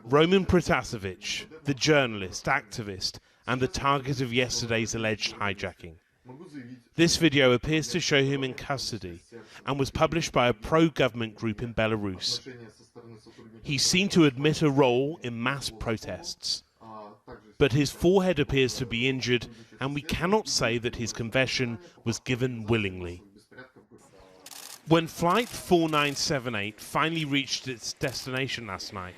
Roman Protasevich, the journalist, activist, and the target of yesterday's alleged hijacking. This video appears to show him in custody and was published by a pro-government group in Belarus. He's seen to admit a role in mass protests, but his forehead appears to be injured, and we cannot say that his confession was given willingly. When Flight 4978 finally reached its destination last night,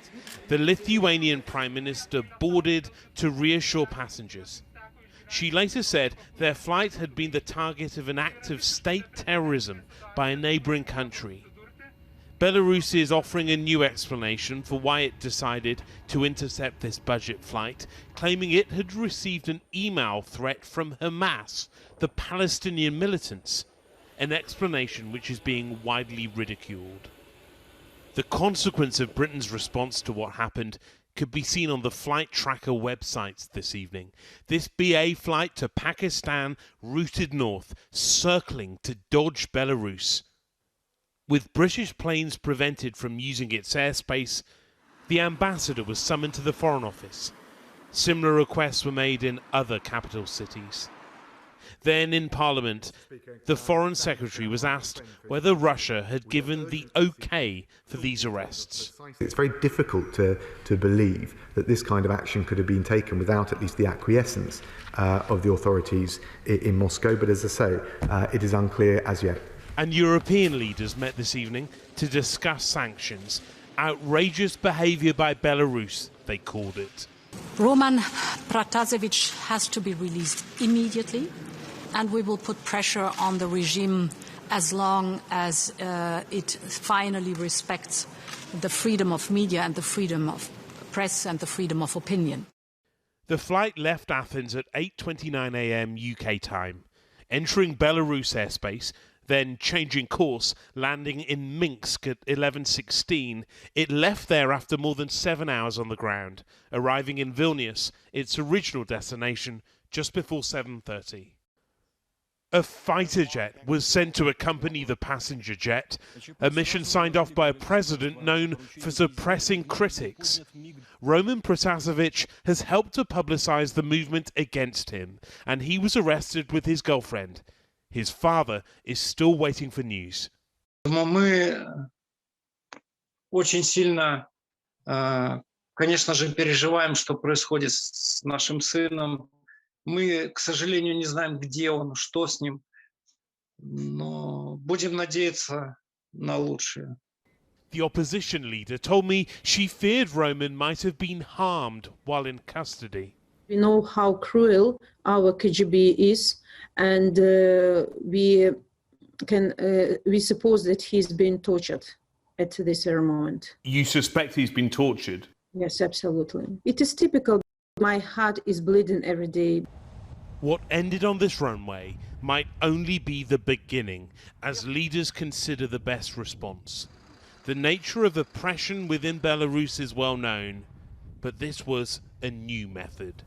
the Lithuanian Prime Minister boarded to reassure passengers. She later said their flight had been the target of an act of state terrorism by a neighbouring country. Belarus is offering a new explanation for why it decided to intercept this budget flight, claiming it had received an email threat from Hamas, the Palestinian militants, an explanation which is being widely ridiculed. The consequence of Britain's response to what happened could be seen on the flight tracker websites this evening. This BA flight to Pakistan routed north, circling to dodge Belarus. With British planes prevented from using its airspace, the ambassador was summoned to the Foreign Office. Similar requests were made in other capital cities. Then in Parliament, the Foreign Secretary was asked whether Russia had given the okay for these arrests. It's very difficult to believe that this kind of action could have been taken without at least the acquiescence of the authorities in Moscow, but as I say, it is unclear as yet. And European leaders met this evening to discuss sanctions. Outrageous behaviour by Belarus, they called it. Roman Protasevich has to be released immediately, and we will put pressure on the regime as long as it finally respects the freedom of media and the freedom of press and the freedom of opinion. The flight left Athens at 8:29 a.m. UK time, entering Belarus airspace, then changing course, landing in Minsk at 11:16. It left there after more than 7 hours on the ground, arriving in Vilnius, its original destination, just before 7:30. A fighter jet was sent to accompany the passenger jet, a mission signed off by a president known for suppressing critics. Roman Protasevich has helped to publicize the movement against him, and he was arrested with his girlfriend. His father is still waiting for news. Мы очень сильно, конечно же, переживаем, что происходит с нашим сыном. Мы, к сожалению, не знаем, где он, что с ним, но будем надеяться на лучшее. The opposition leader told me she feared Roman might have been harmed while in custody. We know how cruel our KGB is, and we suppose that he's been tortured at this very moment. You suspect he's been tortured? Yes, absolutely. It is typical. My heart is bleeding every day. What ended on this runway might only be the beginning, as leaders consider the best response. The nature of oppression within Belarus is well known, but this was a new method.